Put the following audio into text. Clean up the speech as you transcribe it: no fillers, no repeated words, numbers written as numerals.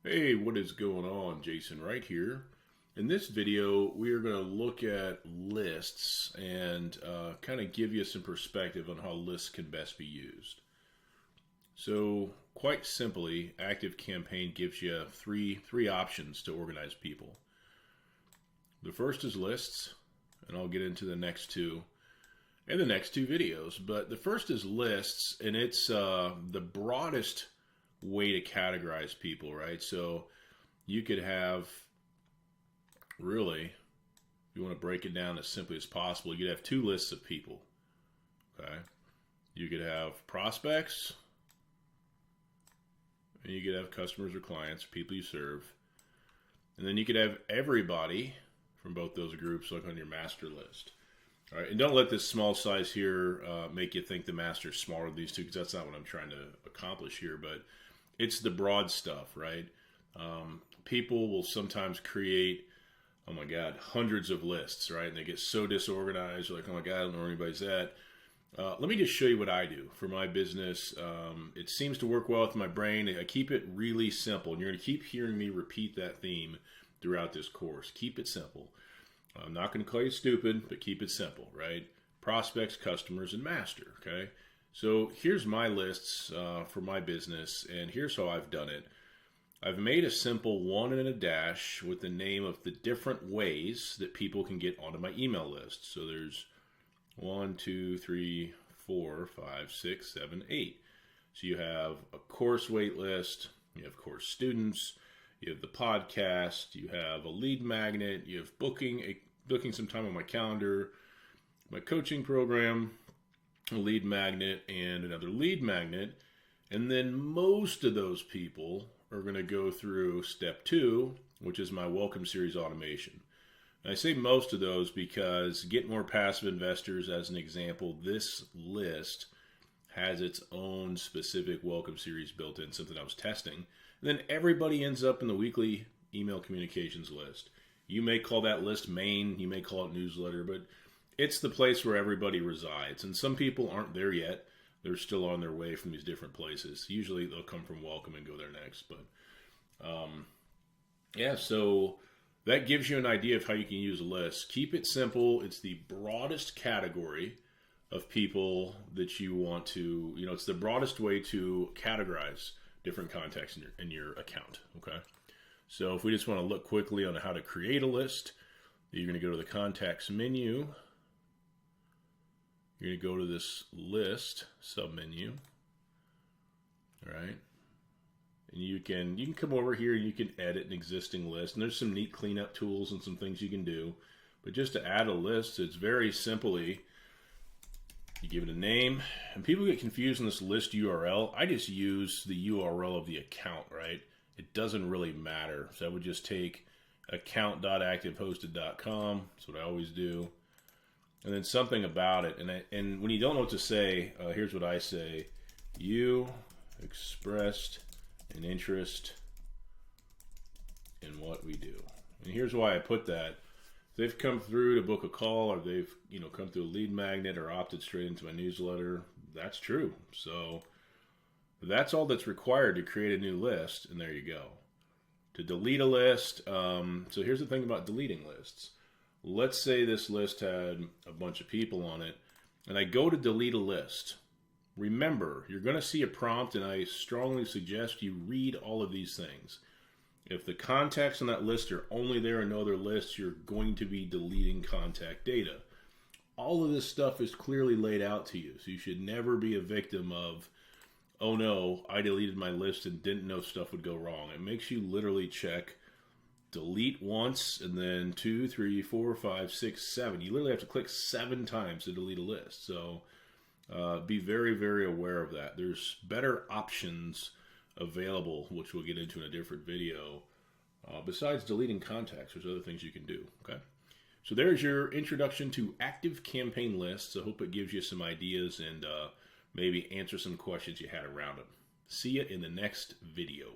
Hey, what is going on? Jason right here. In this video, we are going to look at lists and kind of give you some perspective on how lists can best be used. So, quite simply, ActiveCampaign gives you three options to organize people. The first is lists, and I'll get into the next two in the next two videos. But the first is lists, and it's the broadest way to categorize people, right? So you could have, really, if you want to break it down as simply as possible, you could have two lists of people. Okay, you could have prospects, and you could have customers or clients, people you serve, and then you could have everybody from both those groups, like on your master list. All right, and don't let this small size here make you think the master is smaller than these two, because that's not what I'm trying to accomplish here. But it's the broad stuff, right? People will sometimes create, oh my God, hundreds of lists, right? And they get so disorganized, like, oh my God, I don't know where anybody's at. Let me just show you what I do for my business. It seems to work well with my brain. I keep it really simple, and you're going to keep hearing me repeat that theme throughout this course. Keep it simple. I'm not going to call you stupid, but keep it simple, right? Prospects, customers, and master, okay? So here's my lists for my business, and here's how I've done it. I've made a simple one and a dash with the name of the different ways that people can get onto my email list. So there's 1, 2, 3, 4, 5, 6, 7, 8. So you have a course wait list, you have course students, you have the podcast, you have a lead magnet, you have booking some time on my calendar, my coaching program, a lead magnet, and another lead magnet. And then most of those people are going to go through step 2, which is my welcome series automation. And I say most of those because Get More Passive Investors, as an example, this list has its own specific welcome series built in, something I was testing. And then everybody ends up in the weekly email communications list. You may call that list main, you may call it newsletter, but it's the place where everybody resides. And some people aren't there yet. They're still on their way from these different places. Usually they'll come from welcome and go there next. But yeah, so that gives you an idea of how you can use a list. Keep it simple. It's the broadest category of people that you want to, it's the broadest way to categorize different contacts in your account, okay? So if we just want to look quickly on how to create a list, you're going to go to the contacts menu. You're going to go to this list submenu, all right? And you can come over here and you can edit an existing list. And there's some neat cleanup tools and some things you can do. But just to add a list, it's very simply, you give it a name. And people get confused in this list URL. I just use the URL of the account, right? It doesn't really matter. So I would just take account.activehosted.com. That's what I always do. And then something about it. And when you don't know what to say, here's what I say. You expressed an interest in what we do. And here's why I put that. They've come through to book a call, or they've come through a lead magnet, or opted straight into my newsletter. That's true. So that's all that's required to create a new list, and there you go. To delete a list, so here's the thing about deleting lists. Let's say this list had a bunch of people on it, and I go to delete a list. Remember, you're going to see a prompt, and I strongly suggest you read all of these things. If the contacts on that list are only there and no other lists, you're going to be deleting contact data. All of this stuff is clearly laid out to you, so you should never be a victim of, oh no, I deleted my list and didn't know stuff would go wrong. It makes you literally check delete once, and then 2, 3, 4, 5, 6, 7. You literally have to click 7 times to delete a list. So be very, very aware of that. There's better options available, which we'll get into in a different video. Besides deleting contacts, there's other things you can do. Okay. So there's your introduction to ActiveCampaign lists. I hope it gives you some ideas and maybe answer some questions you had around them. See you in the next video.